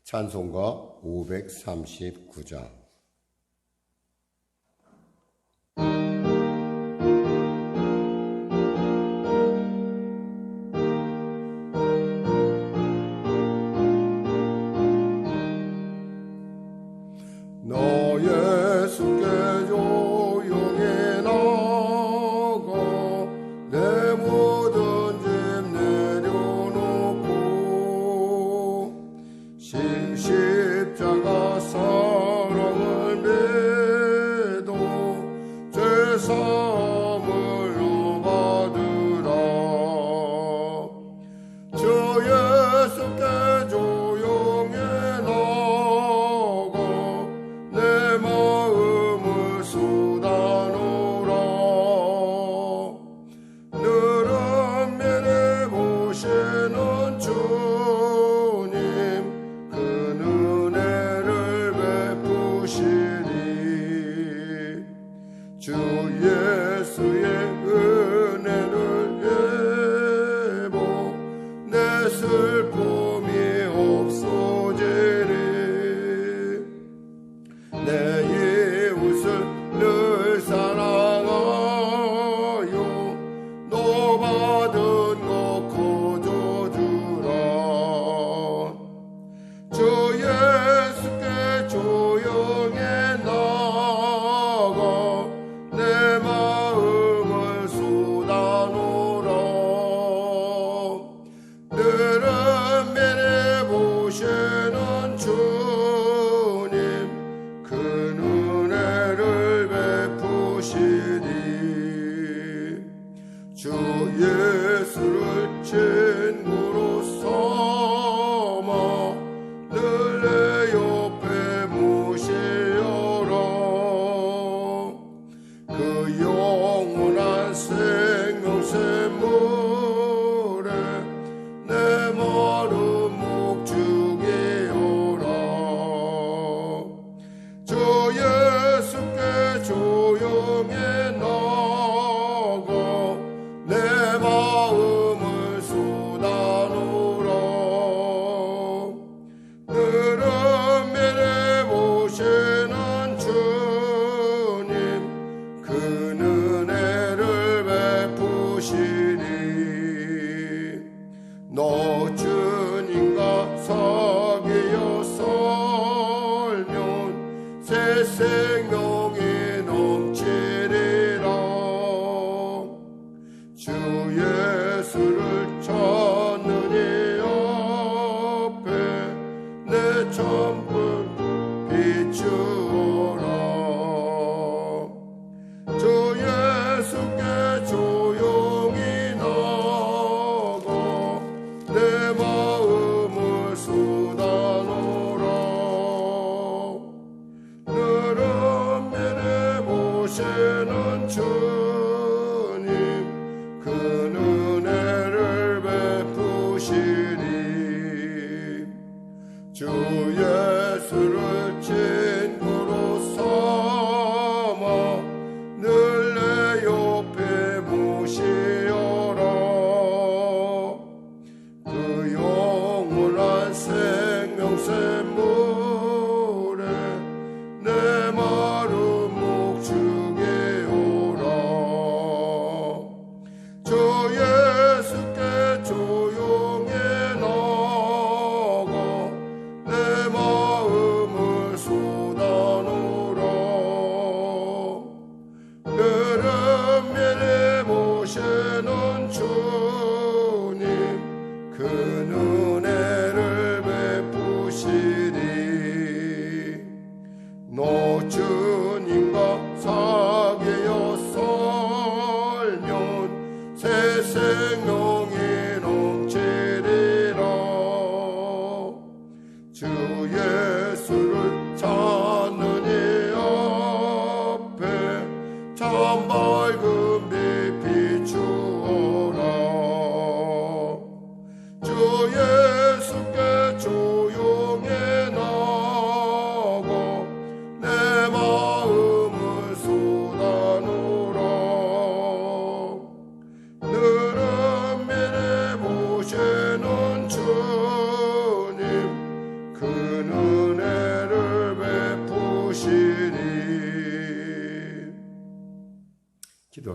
찬송가 539장. 너 예수께 조용히 나가 내 모든 짐 내려놓고 십자가 사랑을 믿어 죄사함을 받으라. 주 예수께 조용히 나가 내 마음을 쏟아놓으라. 너를 면해 보시는 주님 그 은혜를 베푸시리. 주 예수의 은혜를 입어 내 슬픔이 없어지리. 내 이웃을 늘 사랑하여 너 받은 것 거저주라. 주 예수께 조용히 나가 내 마음을 쏟아놓으라. 너를 면해 보시는 주님 그 은혜를 베푸시리. 주 예수를 친구로 삼아 늘 내 옆에 모시어라. 그 영원한 생명샘 물에 내 마음 목축이어라. 주 예수께 조용히 나가 내 마음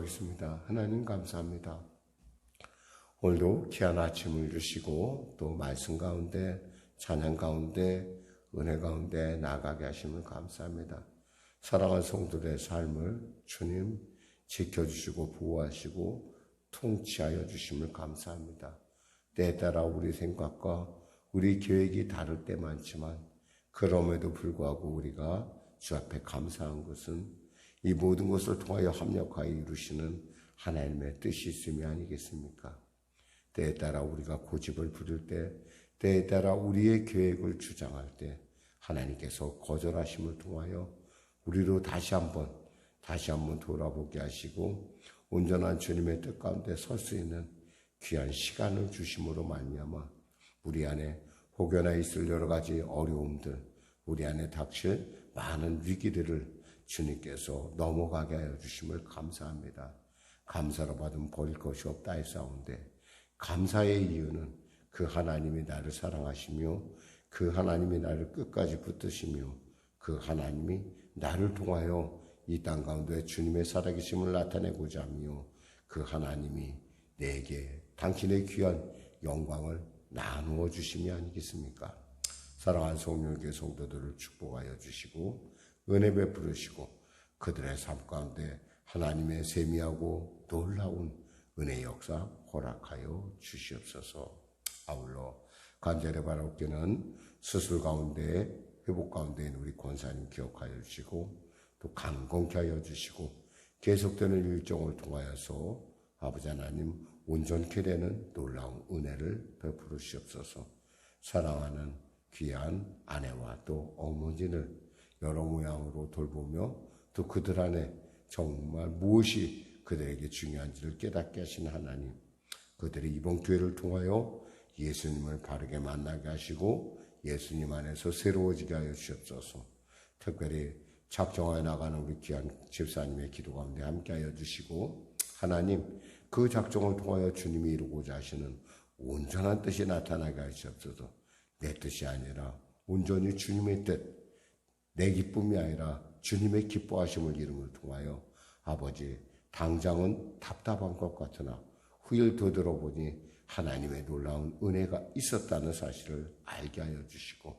기도하겠습니다. 하나님 감사합니다. 오늘도 귀한 아침을 주시고 또 말씀 가운데 찬양 가운데 은혜 가운데 나아가게 하심을 감사합니다. 사랑하는 성도들의 삶을 주님 지켜주시고 보호하시고 통치하여 주심을 감사합니다. 때에 따라 우리 생각과 우리 계획이 다를 때 많지만 그럼에도 불구하고 우리가 주 앞에 감사한 것은 이 모든 것을 통하여 합력하여 이루시는 하나님의 뜻이 있음이 아니겠습니까? 때에 따라 우리가 고집을 부릴 때, 때에 따라 우리의 계획을 주장할 때 하나님께서 거절하심을 통하여 우리로 다시 한번 돌아보게 하시고 온전한 주님의 뜻 가운데 설 수 있는 귀한 시간을 주심으로 말미암아 우리 안에 혹여나 있을 여러 가지 어려움들, 우리 안에 닥칠 많은 위기들을 주님께서 넘어가게 하여 주심을 감사합니다. 감사로 받은 버릴 것이 없다 했사온데 감사의 이유는 그 하나님이 나를 사랑하시며 그 하나님이 나를 끝까지 붙드시며 그 하나님이 나를 통하여 이 땅 가운데 주님의 살아계심을 나타내고자 하며 그 하나님이 내게 당신의 귀한 영광을 나누어 주심이 아니겠습니까? 사랑하는 성령의 성도들을 축복하여 주시고 은혜 베풀으시고 그들의 삶 가운데 하나님의 세미하고 놀라운 은혜의 역사 허락하여 주시옵소서. 아울러 간절히 바라옵기는 수술 가운데 회복 가운데 있는 우리 권사님 기억하여 주시고 또 강건케 하여 주시고 계속되는 일정을 통하여서 아버지 하나님 온전케 되는 놀라운 은혜를 베풀어 주시옵소서. 사랑하는 귀한 아내와 또 어머니를 여러 모양으로 돌보며 또 그들 안에 정말 무엇이 그들에게 중요한지를 깨닫게 하신 하나님, 그들이 이번 기회를 통하여 예수님을 바르게 만나게 하시고 예수님 안에서 새로워지게 하여 주시옵소서. 특별히 작정하여 나가는 우리 귀한 집사님의 기도 가운데 함께 하여 주시고 하나님 그 작정을 통하여 주님이 이루고자 하시는 온전한 뜻이 나타나게 하시옵소서. 내 뜻이 아니라 온전히 주님의 뜻, 내 기쁨이 아니라 주님의 기뻐하심을 이름을 통하여 아버지 당장은 답답한 것 같으나 후일 되돌아보니 하나님의 놀라운 은혜가 있었다는 사실을 알게 하여 주시고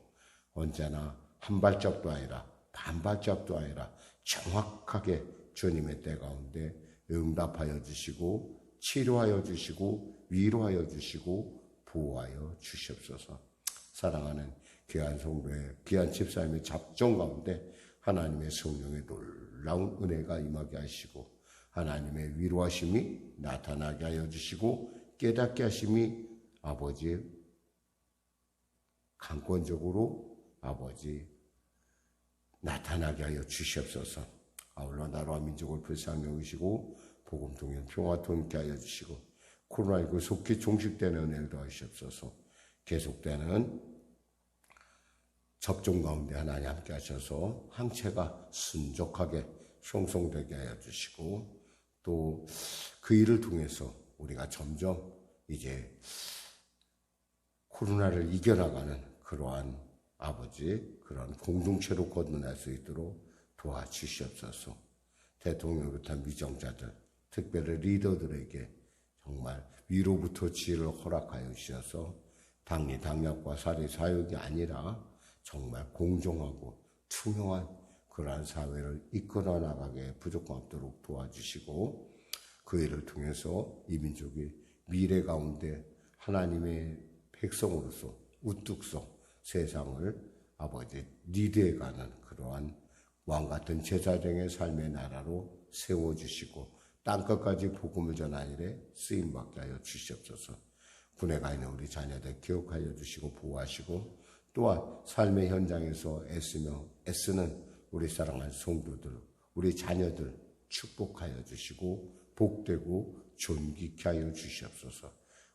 언제나 한 발짝도 아니라 반발짝도 아니라 정확하게 주님의 때 가운데 응답하여 주시고 치료하여 주시고 위로하여 주시고 보호하여 주시옵소서. 사랑하는 귀한 성도의 귀한 집사님의 작정 가운데 하나님의 성령의 놀라운 은혜가 임하게 하시고 하나님의 위로하심이 나타나게 하여 주시고 깨닫게 하심이 아버지 강권적으로 아버지 나타나게 하여 주시옵소서. 아울러 나라와 민족을 불쌍히 여기시고 복음 통해 평화 통케 하여 주시고 코로나19 속히 종식되는 은혜를 더하시옵소서. 계속되는 접종 가운데 하나님 함께 하셔서 항체가 순적하게 형성되게 하여 주시고 또 그 일을 통해서 우리가 점점 이제 코로나를 이겨나가는 그러한 아버지 그런 공동체로 거듭날 수 있도록 도와주시옵소서. 대통령부터 미정자들 특별히 리더들에게 정말 위로부터 지혜를 허락하여 주셔서 당리 당략과 사리 사욕이 아니라 정말 공정하고 투명한 그러한 사회를 이끌어 나가게 부족함 없도록 도와주시고 그 일을 통해서 이 민족이 미래 가운데 하나님의 백성으로서 우뚝 서 세상을 아버지 리드해가는 그러한 왕같은 제사장의 삶의 나라로 세워주시고 땅끝까지 복음을 전하는 일에 쓰임받게 하여 주시옵소서. 군에 가 있는 우리 자녀들 기억하여 주시고 보호하시고 또한 삶의 현장에서 애쓰는 우리 사랑하는 성도들, 우리 자녀들 축복하여 주시고 복되고 존귀케 하여 주시옵소서.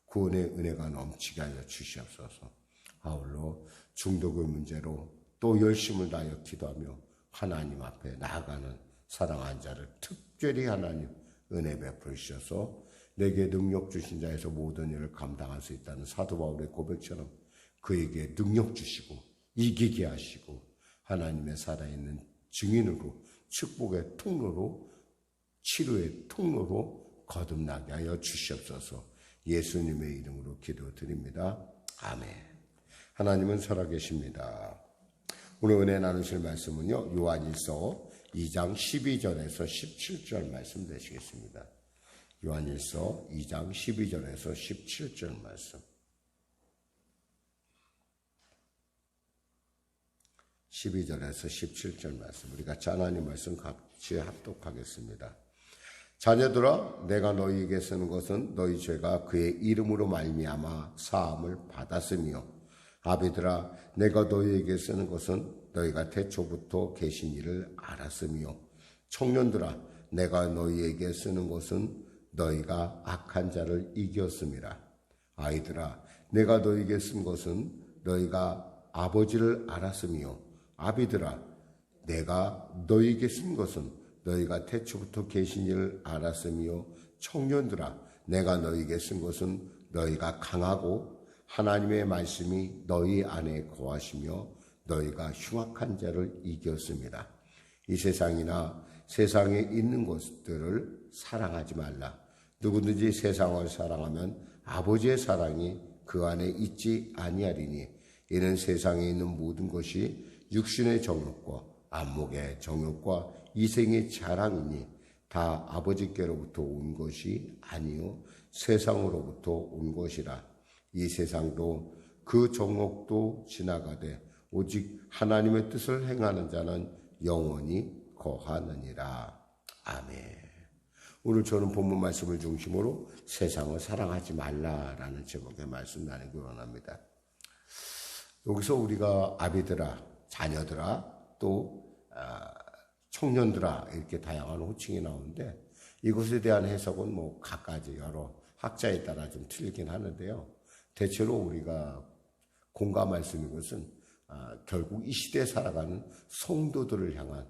구원의 은혜가 넘치게 하여 주시옵소서. 아울러 중독의 문제로 또 열심을 다하여 기도하며 하나님 앞에 나아가는 사랑하는 자를 특별히 하나님 은혜 베풀으셔서 내게 능력 주신 자에서 모든 일을 감당할 수 있다는 사도 바울의 고백처럼 그에게 능력 주시고 이기게 하시고 하나님의 살아있는 증인으로 축복의 통로로 치료의 통로로 거듭나게 하여 주시옵소서. 예수님의 이름으로 기도드립니다. 아멘. 하나님은 살아계십니다. 오늘 은혜 나누실 말씀은요, 요한일서 2장 12절에서 17절 말씀 되시겠습니다. 요한일서 2장 12절에서 17절 말씀. 12절에서 17절 말씀. 우리가 하나님 말씀 같이 합독하겠습니다. 자녀들아, 내가 너희에게 쓰는 것은 너희 죄가 그의 이름으로 말미암아 사함을 받았으며, 아비들아, 내가 너희에게 쓰는 것은 너희가 태초부터 계신 이를 알았으며, 청년들아, 내가 너희에게 쓰는 것은 너희가 악한 자를 이겼음이라. 아이들아, 내가 너희에게 쓴 것은 너희가 아버지를 알았으며, 아비들아, 내가 너희에게 쓴 것은 너희가 태초부터 계신 이를 알았으며, 청년들아, 내가 너희에게 쓴 것은 너희가 강하고 하나님의 말씀이 너희 안에 거하시며 너희가 흉악한 자를 이겼습니다. 이 세상이나 세상에 있는 것들을 사랑하지 말라. 누구든지 세상을 사랑하면 아버지의 사랑이 그 안에 있지 아니하리니, 이는 세상에 있는 모든 것이 육신의 정욕과 안목의 정욕과 이생의 자랑이니 다 아버지께로부터 온 것이 아니요 세상으로부터 온 것이라. 이 세상도 그 정욕도 지나가되 오직 하나님의 뜻을 행하는 자는 영원히 거하느니라. 아멘. 오늘 저는 본문 말씀을 중심으로 세상을 사랑하지 말라라는 제목의 말씀 나누기 원합니다. 여기서 우리가 아비들아, 자녀들아, 또 청년들아, 이렇게 다양한 호칭이 나오는데, 이것에 대한 해석은 뭐 각가지 여러 학자에 따라 좀 틀리긴 하는데요. 대체로 우리가 공감할 수 있는 것은 결국 이 시대에 살아가는 성도들을 향한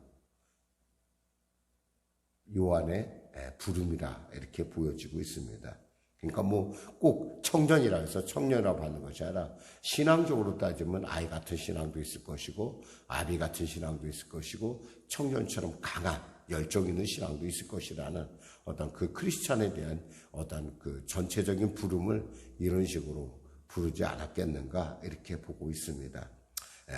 요한의 부름이라 이렇게 보여지고 있습니다. 그러니까 뭐 꼭 청년이라 해서 청년이라고 하는 것이 아니라, 신앙적으로 따지면 아이 같은 신앙도 있을 것이고 아비 같은 신앙도 있을 것이고 청년처럼 강한 열정 있는 신앙도 있을 것이라는 어떤 그 크리스찬에 대한 어떤 그 전체적인 부름을 이런 식으로 부르지 않았겠는가 이렇게 보고 있습니다.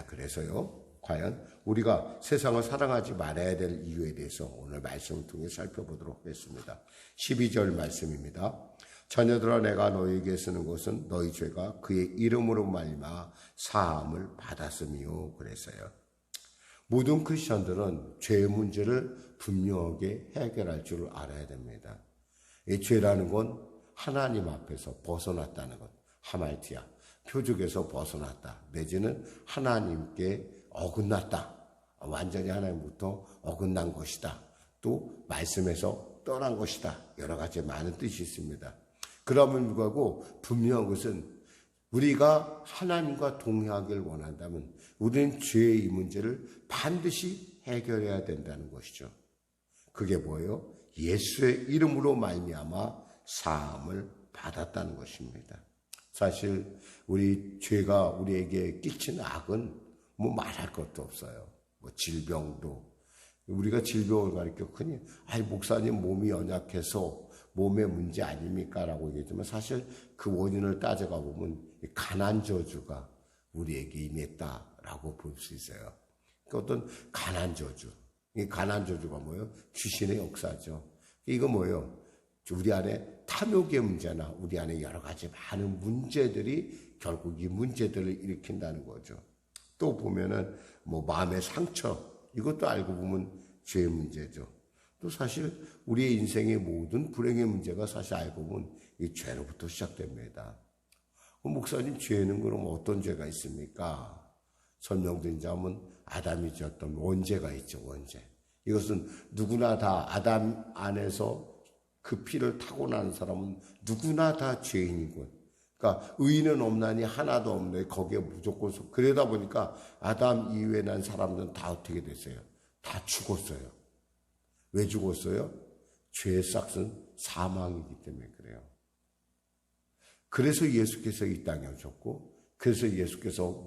그래서요, 과연 우리가 세상을 사랑하지 말아야 될 이유에 대해서 오늘 말씀을 통해 살펴보도록 하겠습니다. 12절 말씀입니다. 자녀들아, 내가 너희에게 쓰는 것은 너희 죄가 그의 이름으로 말미암아 사함을 받았으며, 그랬어요. 모든 크리스천들은 죄의 문제를 분명하게 해결할 줄 알아야 됩니다. 이 죄라는 건 하나님 앞에서 벗어났다는 것, 하말티아, 표적에서 벗어났다, 내지는 하나님께 어긋났다, 완전히 하나님부터 어긋난 것이다, 또 말씀에서 떠난 것이다, 여러 가지 많은 뜻이 있습니다. 그럼에도 불구하고 분명한 것은 우리가 하나님과 동행하기를 원한다면 우리는 죄의 이 문제를 반드시 해결해야 된다는 것이죠. 그게 뭐예요? 예수의 이름으로 말미암아 사함을 받았다는 것입니다. 사실 우리 죄가 우리에게 끼치는 악은 뭐 말할 것도 없어요. 뭐 질병도, 우리가 질병을 가리켜 흔히 목사님 몸이 연약해서 몸의 문제 아닙니까? 라고 얘기했지만, 사실 그 원인을 따져가 보면 가난 저주가 우리에게 임했다라고 볼 수 있어요. 그 어떤 가난 저주, 이 가난 저주가 뭐예요? 귀신의 역사죠. 이거 뭐예요? 우리 안에 탐욕의 문제나 우리 안에 여러 가지 많은 문제들이 결국 이 문제들을 일으킨다는 거죠. 또 보면은 뭐 마음의 상처, 이것도 알고 보면 죄의 문제죠. 또 사실 우리의 인생의 모든 불행의 문제가 사실 알고 보면 이 죄로부터 시작됩니다. 목사님, 죄는 그럼 어떤 죄가 있습니까? 설명드리자면 아담이 지었던 원죄가 있죠, 원죄. 이것은 누구나 다 아담 안에서 그 피를 타고나는 사람은 누구나 다 죄인이군. 그러니까 의인은 없나니 하나도 없네. 거기에 무조건 그러다 보니까 아담 이후에 난 사람들은 다 어떻게 됐어요? 다 죽었어요. 왜 죽었어요? 죄의 싹은 사망이기 때문에 그래요. 그래서 예수께서 이 땅에 오셨고, 그래서 예수께서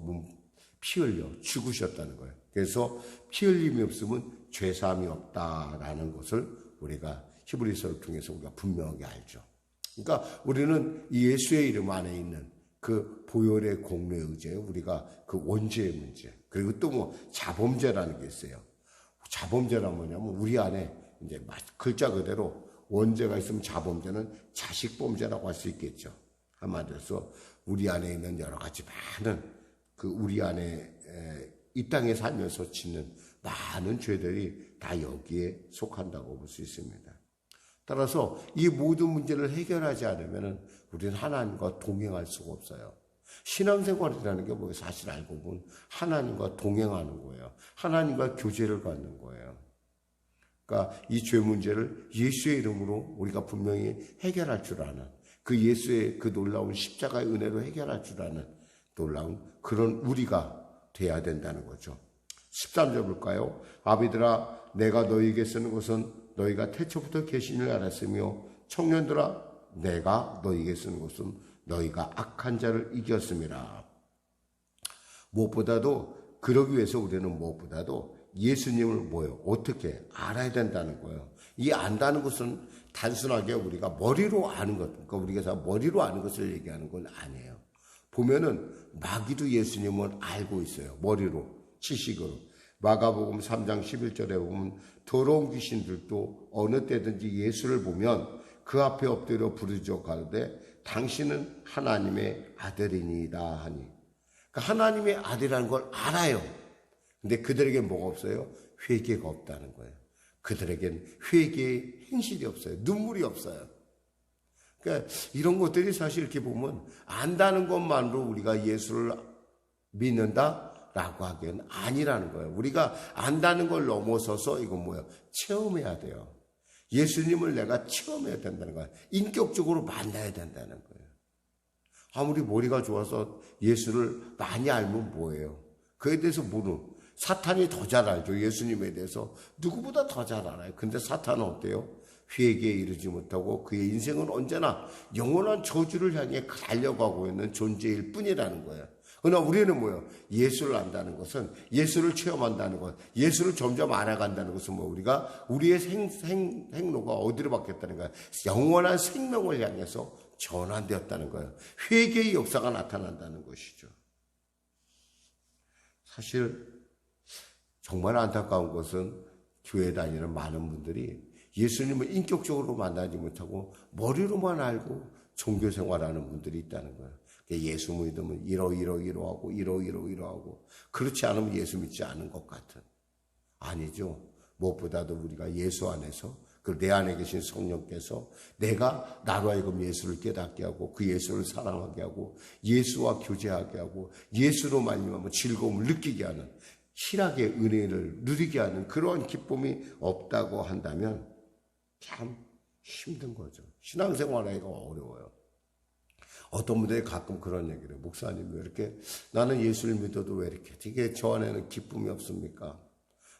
피 흘려 죽으셨다는 거예요. 그래서 피 흘림이 없으면 죄사함이 없다라는 것을 우리가 히브리서를 통해서 우리가 분명하게 알죠. 그러니까 우리는 이 예수의 이름 안에 있는 그 보혈의 공로에 의지해 우리가 그 원죄의 문제, 그리고 또 뭐 자범죄라는 게 있어요. 자범죄란 뭐냐면 우리 안에 이제 글자 그대로 원죄가 있으면 자범죄는 자식범죄라고 할 수 있겠죠. 한마디로 해서 우리 안에 있는 여러 가지 많은 그 우리 안에 이 땅에 살면서 짓는 많은 죄들이 다 여기에 속한다고 볼 수 있습니다. 따라서 이 모든 문제를 해결하지 않으면 우리는 하나님과 동행할 수가 없어요. 신앙생활이라는 게 뭐예요? 사실 알고 보면 하나님과 동행하는 거예요. 하나님과 교제를 갖는 거예요. 그러니까 이 죄 문제를 예수의 이름으로 우리가 분명히 해결할 줄 아는, 그 예수의 그 놀라운 십자가의 은혜로 해결할 줄 아는 놀라운 그런 우리가 돼야 된다는 거죠. 13절 볼까요? 아비들아 내가 너희에게 쓰는 것은 너희가 태초부터 계신 줄 알았으며 청년들아 내가 너희에게 쓰는 것은 너희가 악한 자를 이겼음이라. 무엇보다도 그러기 위해서 우리는 무엇보다도 예수님을 뭐예요? 어떻게 알아야 된다는 거예요. 이 안다는 것은 단순하게 우리가 머리로 아는 것, 그러니까 우리가 머리로 아는 것을 얘기하는 건 아니에요. 보면은 마귀도 예수님을 알고 있어요. 머리로, 지식으로. 마가복음 3장 11절에 보면 더러운 귀신들도 어느 때든지 예수를 보면 그 앞에 엎드려 부르짖어 가로되 당신은 하나님의 아들이니이다 하니. 그러니까 하나님의 아들이라는 걸 알아요. 근데 그들에게 뭐가 없어요? 회개가 없다는 거예요. 그들에겐 회개의 행실이 없어요. 눈물이 없어요. 그러니까 이런 것들이 사실 이렇게 보면 안다는 것만으로 우리가 예수를 믿는다라고 하기엔 아니라는 거예요. 우리가 안다는 걸 넘어서서 이건 뭐예요? 체험해야 돼요. 예수님을 내가 체험해야 된다는 거예요. 인격적으로 만나야 된다는 거예요. 아무리 머리가 좋아서 예수를 많이 알면 뭐예요? 그에 대해서 모르는, 사탄이 더 잘 알죠. 예수님에 대해서 누구보다 더 잘 알아요. 근데 사탄은 어때요? 회개에 이르지 못하고 그의 인생은 언제나 영원한 저주를 향해 달려가고 있는 존재일 뿐이라는 거예요. 그러나 우리는 뭐예요? 예수를 안다는 것은, 예수를 체험한다는 것, 예수를 점점 알아간다는 것은 뭐 우리가 우리의 행로가 어디로 바뀌었다는 거예요? 영원한 생명을 향해서 전환되었다는 거예요. 회개의 역사가 나타난다는 것이죠. 사실 정말 안타까운 것은 교회 다니는 많은 분들이 예수님을 인격적으로 만나지 못하고 머리로만 알고 종교 생활하는 분들이 있다는 거예요. 예수 믿으면 이러하고 그렇지 않으면 예수 믿지 않은 것 같은. 아니죠. 무엇보다도 우리가 예수 안에서 그 내 안에 계신 성령께서 내가 나로 하여금 예수를 깨닫게 하고 그 예수를 사랑하게 하고 예수와 교제하게 하고 예수로 말미암아 즐거움을 느끼게 하는, 희락의 은혜를 누리게 하는 그런 기쁨이 없다고 한다면 참 힘든 거죠. 신앙생활하기가 어려워요. 어떤 분들이 가끔 그런 얘기를 해요. 목사님 왜 이렇게 나는 예수를 믿어도 왜 이렇게 되게 저 안에는 기쁨이 없습니까?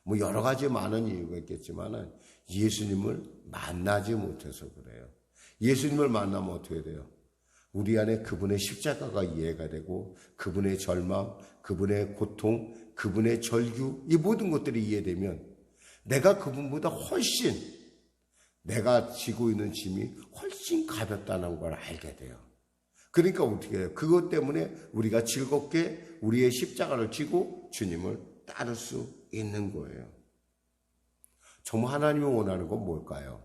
뭐 여러 가지 많은 이유가 있겠지만 예수님을 만나지 못해서 그래요. 예수님을 만나면 어떻게 돼요? 우리 안에 그분의 십자가가 이해가 되고 그분의 절망, 그분의 고통, 그분의 절규, 이 모든 것들이 이해되면 내가 그분보다 훨씬, 내가 지고 있는 짐이 훨씬 가볍다는 걸 알게 돼요. 그러니까 어떻게 해요? 그것 때문에 우리가 즐겁게 우리의 십자가를 지고 주님을 따를 수 있는 거예요. 정말 하나님이 원하는 건 뭘까요?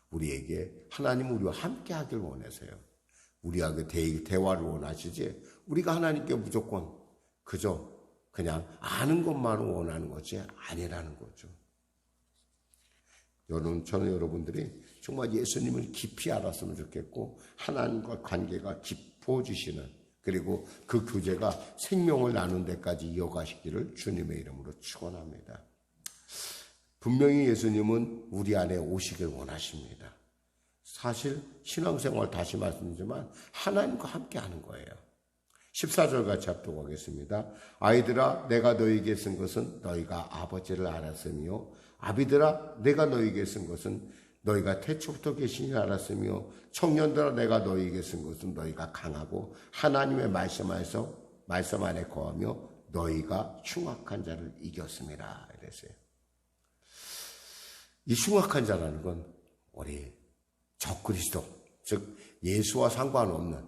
우리에게 하나님은 우리와 함께 하길 원하세요. 우리하고 대화를 원하시지 우리가 하나님께 무조건 그냥 아는 것만을 원하는 것이 아니라는 거죠. 저는 여러분들이 정말 예수님을 깊이 알았으면 좋겠고 하나님과 관계가 깊어지시는, 그리고 그 교제가 생명을 나눈 데까지 이어가시기를 주님의 이름으로 축원합니다. 분명히 예수님은 우리 안에 오시길 원하십니다. 사실 신앙생활 다시 말씀드리지만 하나님과 함께 하는 거예요. 14절 같이 합독하겠습니다. 아이들아 내가 너희에게 쓴 것은 너희가 아버지를 알았으며 아비들아 내가 너희에게 쓴 것은 너희가 태초부터 계시니 알았으며 청년들아 내가 너희에게 쓴 것은 너희가 강하고 하나님의 말씀 안에 거하며 너희가 흉악한 자를 이겼음이라 이랬어요. 이 흉악한 자라는 건 우리 적그리스도, 즉 예수와 상관없는,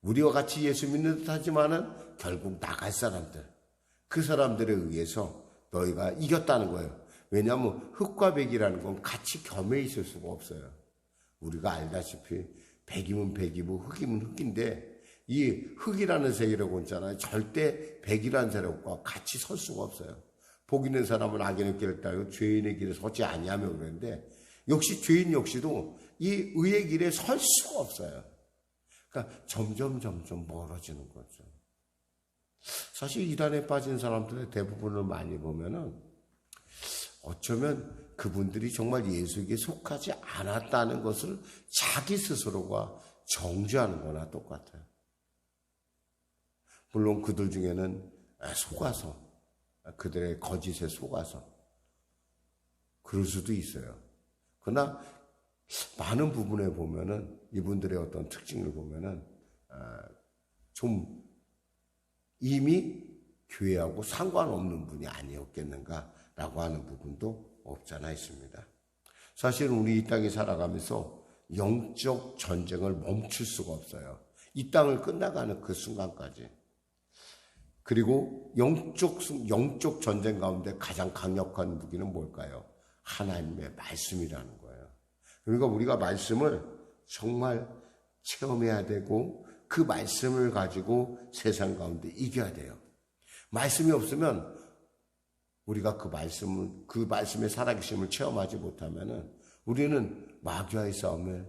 우리와 같이 예수 믿는 듯 하지만은 결국 나갈 사람들, 그 사람들에 의해서 너희가 이겼다는 거예요. 왜냐하면 흙과 백이라는 건 같이 겸해 있을 수가 없어요. 우리가 알다시피 백이면 백이고 흙이면 흙인데, 이 흙이라는 세력은 있잖아요. 절대 백이라는 세력과 같이 설 수가 없어요. 복 있는 사람은 악인의 길을 따르고 죄인의 길에 서지 아니하며 그러는데, 역시 죄인 역시도 이 의의 길에 설 수가 없어요. 그러니까 점점 멀어지는 거죠. 사실 이단에 빠진 사람들의 대부분을 많이 보면은 어쩌면 그분들이 정말 예수에게 속하지 않았다는 것을 자기 스스로가 정죄하는 거나 똑같아요. 물론 그들 중에는 속아서, 그들의 거짓에 속아서 그럴 수도 있어요. 그러나 많은 부분에 보면은 이분들의 어떤 특징을 보면은 좀 이미 교회하고 상관없는 분이 아니었겠는가라고 하는 부분도 없잖아 있습니다. 사실은 우리 이 땅에 살아가면서 영적 전쟁을 멈출 수가 없어요. 이 땅을 끝나가는 그 순간까지. 그리고 영적 전쟁 가운데 가장 강력한 무기는 뭘까요? 하나님의 말씀이라는 거예요. 그러니까 우리가 말씀을 정말 체험해야 되고 그 말씀을 가지고 세상 가운데 이겨야 돼요. 말씀이 없으면 우리가 그 말씀의 살아계심을 체험하지 못하면은 우리는 마귀와의 싸움에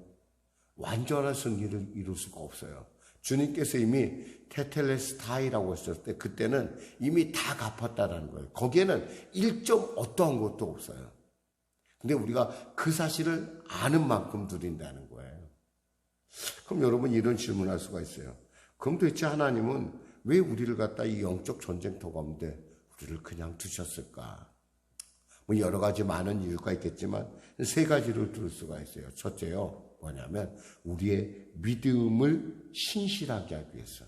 완전한 승리를 이룰 수가 없어요. 주님께서 이미 테텔레스타이라고 했을 때 그때는 이미 다 갚았다라는 거예요. 거기에는 1점 어떠한 것도 없어요. 근데 우리가 그 사실을 아는 만큼 누린다는 거예요. 그럼 여러분 이런 질문할 수가 있어요. 그럼 도대체 하나님은 왜 우리를 갖다 이 영적 전쟁터 가운데 우리를 그냥 두셨을까? 뭐 여러 가지 많은 이유가 있겠지만 세 가지를 들을 수가 있어요. 첫째요, 뭐냐면 우리의 믿음을 신실하게 하기 위해서.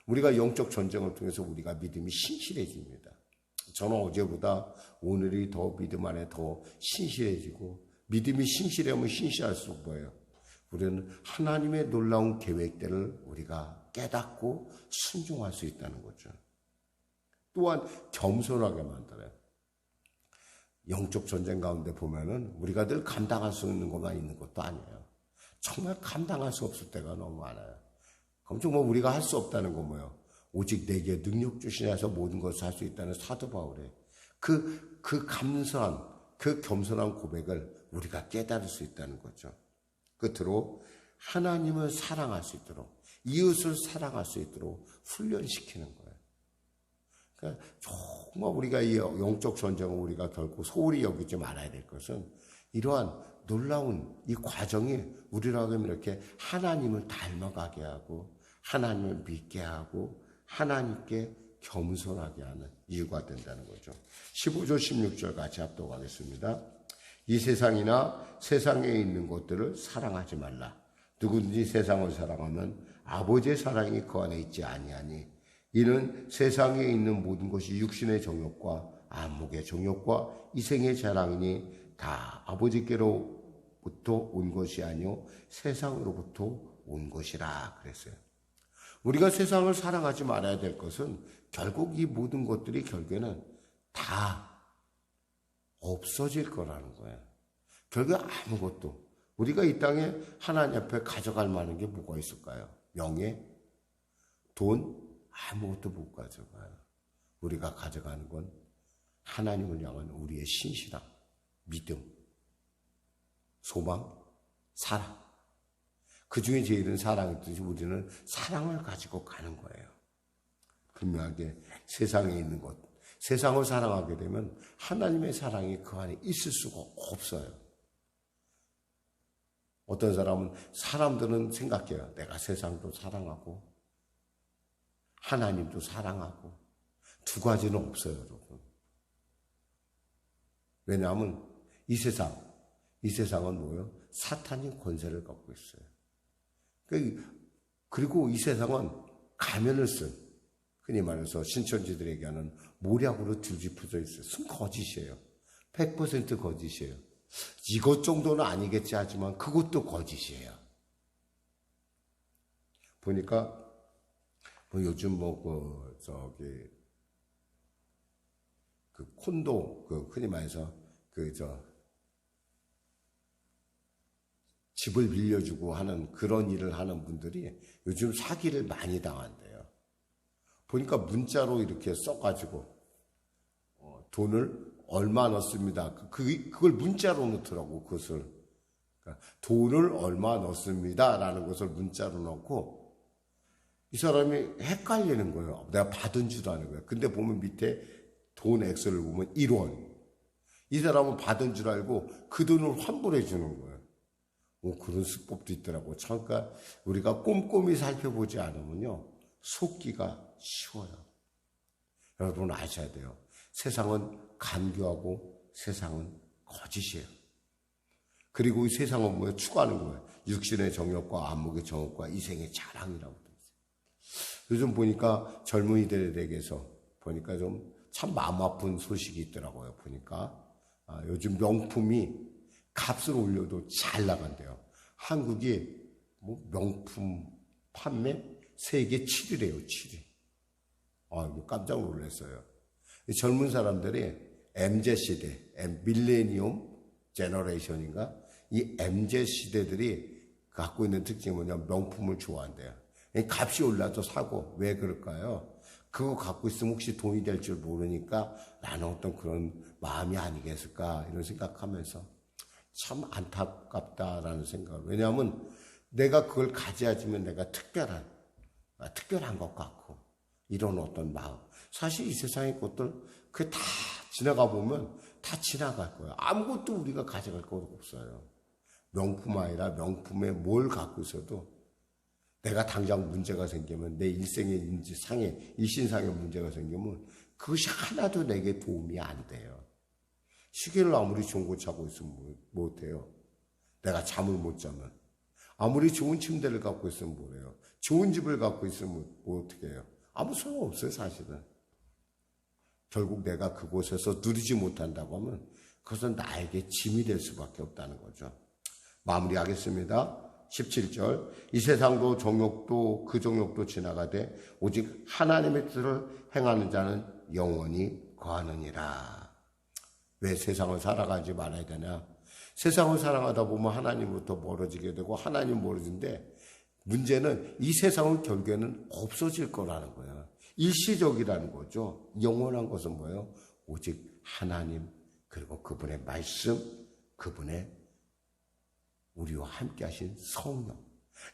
우리가 영적 전쟁을 통해서 우리가 믿음이 신실해집니다. 저는 어제보다 오늘이 더 믿음 안에 더 신실해지고, 믿음이 신실하면 신실할수록 뭐예요? 우리는 하나님의 놀라운 계획들을 우리가 깨닫고 순종할 수 있다는 거죠. 또한 겸손하게 만들어요. 영적 전쟁 가운데 보면은 우리가 늘 감당할 수 있는 것만 있는 것도 아니에요. 정말 감당할 수 없을 때가 너무 많아요. 그럼 정말 우리가 할 수 없다는 건 뭐예요? 오직 내게 능력 주시냐 해서 모든 것을 할 수 있다는 사도 바울의 그 감사한, 그 겸손한 고백을 우리가 깨달을 수 있다는 거죠. 끝으로 하나님을 사랑할 수 있도록, 이웃을 사랑할 수 있도록 훈련시키는 거예요. 그러니까 정말 우리가 이 영적 전쟁을 우리가 결코 소홀히 여기지 말아야 될 것은 이러한 놀라운 이 과정이 우리로 하여금 이렇게 하나님을 닮아가게 하고 하나님을 믿게 하고 하나님께 겸손하게 하는 이유가 된다는 거죠. 15절 16절 같이 합독하겠습니다. 이 세상이나 세상에 있는 것들을 사랑하지 말라. 누구든지 세상을 사랑하면 아버지의 사랑이 그 안에 있지 아니하니 이는 세상에 있는 모든 것이 육신의 정욕과 안목의 정욕과 이생의 자랑이니 다 아버지께로부터 온 것이 아니요 세상으로부터 온 것이라 그랬어요. 우리가 세상을 사랑하지 말아야 될 것은 결국 이 모든 것들이 결국에는 다 없어질 거라는 거예요. 결국 아무것도, 우리가 이 땅에 하나님 앞에 가져갈 만한 게 뭐가 있을까요? 명예, 돈, 아무것도 못 가져가요. 우리가 가져가는 건 하나님을 향한 우리의 신실함, 믿음, 소망, 사랑. 그 중에 제일은 사랑이듯이 우리는 사랑을 가지고 가는 거예요. 분명하게 세상에 있는 것, 세상을 사랑하게 되면 하나님의 사랑이 그 안에 있을 수가 없어요. 어떤 사람들은 생각해요. 내가 세상도 사랑하고 하나님도 사랑하고 두 가지는 없어요, 여러분. 왜냐하면 이 세상은 뭐예요? 사탄이 권세를 갖고 있어요. 그리고 이 세상은 가면을 쓴, 흔히 말해서 신천지들에게 하는 모략으로 뒤집혀져 있어요. 순 거짓이에요. 100% 거짓이에요. 이것 정도는 아니겠지 하지만 그것도 거짓이에요. 보니까 요즘 콘도 흔히 말해서 집을 빌려주고 하는 그런 일을 하는 분들이 요즘 사기를 많이 당한대요. 보니까 문자로 이렇게 써가지고 돈을 얼마 넣습니다. 그걸 문자로 넣더라고. 그것을 그러니까 돈을 얼마 넣습니다 라는 것을 문자로 넣고 이 사람이 헷갈리는 거예요. 내가 받은 줄 아는 거예요. 근데 보면 밑에 돈 액수를 보면 1원. 이 사람은 받은 줄 알고 그 돈을 환불해 주는 거예요. 그런 수법도 있더라고요. 그러니까 우리가 꼼꼼히 살펴보지 않으면요, 속기가 쉬워요. 여러분 아셔야 돼요. 세상은 간교하고 세상은 거짓이에요. 그리고 이 세상은 뭐예요? 추구하는 거예요. 육신의 정욕과 안목의 정욕과 이생의 자랑이라고 되어 있어요. 요즘 보니까 젊은이들에게서 보니까 참 마음 아픈 소식이 있더라고요. 보니까 요즘 명품이 값을 올려도 잘 나간대요. 한국이 명품 판매 세계 7위래요. 7위. 깜짝 놀랐어요. 젊은 사람들이 MZ시대, 밀레니엄 제너레이션인가? 이 MZ시대들이 갖고 있는 특징이 뭐냐면 명품을 좋아한대요. 값이 올라도 사고. 왜 그럴까요? 그거 갖고 있으면 혹시 돈이 될 줄 모르니까 라는 어떤 그런 마음이 아니겠을까 이런 생각하면서 참 안타깝다라는 생각을. 왜냐하면 내가 그걸 가져야지면 내가 특별한 것 같고 이런 어떤 마음. 사실 이 세상의 것들 그게 다 지나가 보면 다 지나갈 거예요. 아무것도 우리가 가져갈 거 없어요. 명품 아니라 명품에 뭘 갖고 있어도 내가 당장 문제가 생기면 내 일생의 일신상의 문제가 생기면 그것이 하나도 내게 도움이 안 돼요. 시계를 아무리 좋은 거 차고 있으면 못해요. 내가 잠을 못 자면. 아무리 좋은 침대를 갖고 있으면 뭐래요. 좋은 집을 갖고 있으면 어떻게 해요. 아무 소용없어요 사실은. 결국 내가 그곳에서 누리지 못한다고 하면 그것은 나에게 짐이 될 수밖에 없다는 거죠. 마무리하겠습니다. 17절 이 세상도 정욕도 그 정욕도 지나가되 오직 하나님의 뜻을 행하는 자는 영원히 거하느니라. 왜 세상을 살아가지 말아야 되냐? 세상을 살아가다 보면 하나님부터 멀어지게 되고 하나님 멀어진데 문제는 이 세상은 결국에는 없어질 거라는 거예요. 일시적이라는 거죠. 영원한 것은 뭐예요? 오직 하나님 그리고 그분의 말씀, 그분의 우리와 함께 하신 성령.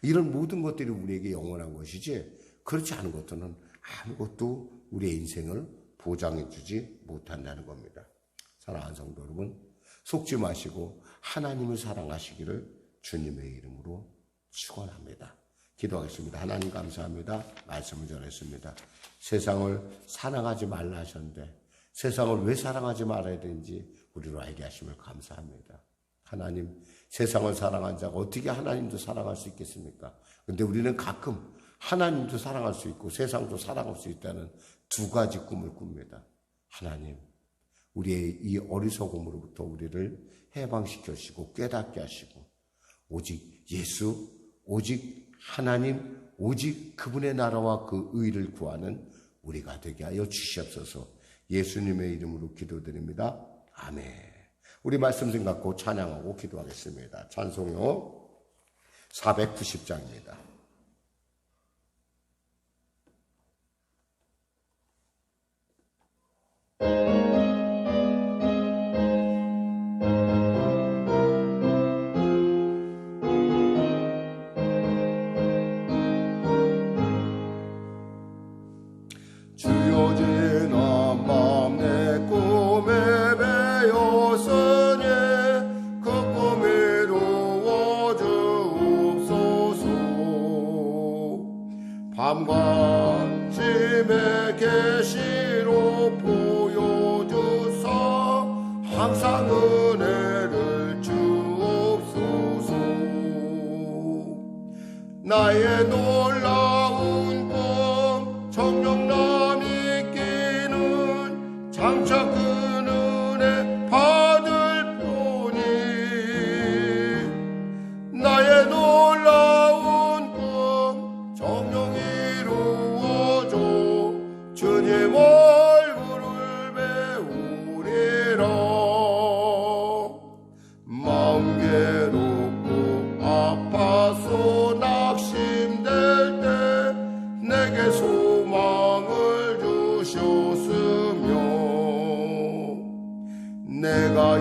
이런 모든 것들이 우리에게 영원한 것이지 그렇지 않은 것들은 아무것도 우리의 인생을 보장해 주지 못한다는 겁니다. 사랑하는 성도 여러분, 속지 마시고 하나님을 사랑하시기를 주님의 이름으로 축원합니다. 기도하겠습니다. 하나님 감사합니다. 말씀을 전했습니다. 세상을 사랑하지 말라 하셨는데 세상을 왜 사랑하지 말아야 되는지 우리로 알게 하심을 감사합니다. 하나님, 세상을 사랑한 자가 어떻게 하나님도 사랑할 수 있겠습니까? 그런데 우리는 가끔 하나님도 사랑할 수 있고 세상도 사랑할 수 있다는 두 가지 꿈을 꿉니다. 하나님, 우리의 이 어리석음으로부터 우리를 해방시켜 주시고 깨닫게 하시고 오직 예수, 오직 하나님, 오직 그분의 나라와 그 의를 구하는 우리가 되게 하여 주시옵소서. 예수님의 이름으로 기도드립니다. 아멘. 우리 말씀 생각하고 찬양하고 기도하겠습니다. 찬송요 490장입니다. 밤과 짐의 계시로 보여주사 항상 은혜를 주옵소서. 나의 놀라운 법 정령남 있기는 장차 그 은혜 받을 뿐이라.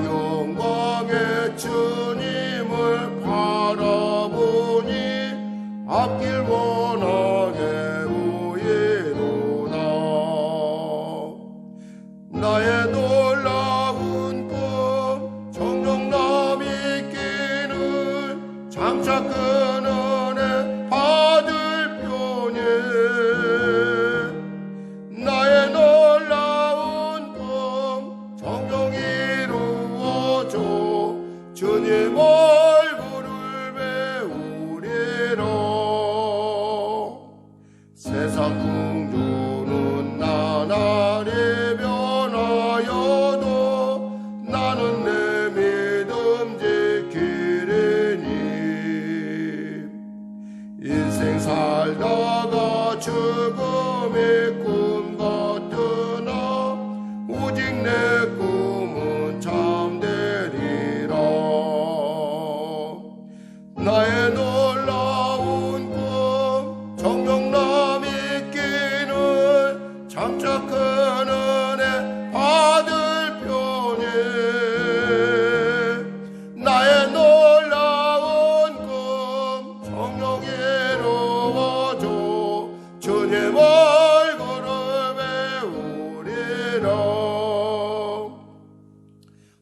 영광의 주님을 바라보니 앞길 원하게 보이도다. 나의 놀라운 꿈 정녕 남이 있기는 장차 그 은혜 받을 편에 나의 놀라운 꿈 정녕 이루어져 주님 얼굴을 배우리라. 세상 풍조는 나날이 변하여도 나는 내 믿음 지키리니 인생 살다가 죽음의 꿈 같으나 오직 내 꿈은 참되리라. 나의 놀라운 꿈 정녕 남이 있기는 장차 큰 은혜 받을 편에 나의 놀라운 꿈 정녕 이루어져 주님 얼굴을 배우리라.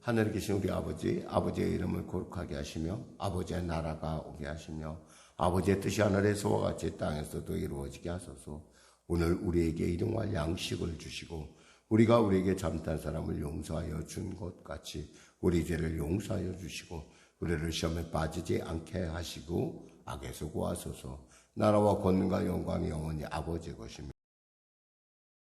하늘에 계신 우리 아버지, 아버지의 이름을 거룩하게 하시며 아버지의 나라가 오게 하시며 아버지의 뜻이 하늘에서와 같이 땅에서도 이루어지게 하소서. 오늘 우리에게 일용할 양식을 주시고 우리가 우리에게 잘못한 사람을 용서하여 준 것 같이 우리 죄를 용서하여 주시고 우리를 시험에 빠지지 않게 하시고 악에서 구하소서. 나라와 권능과 영광이 영원히 아버지의 것입니다.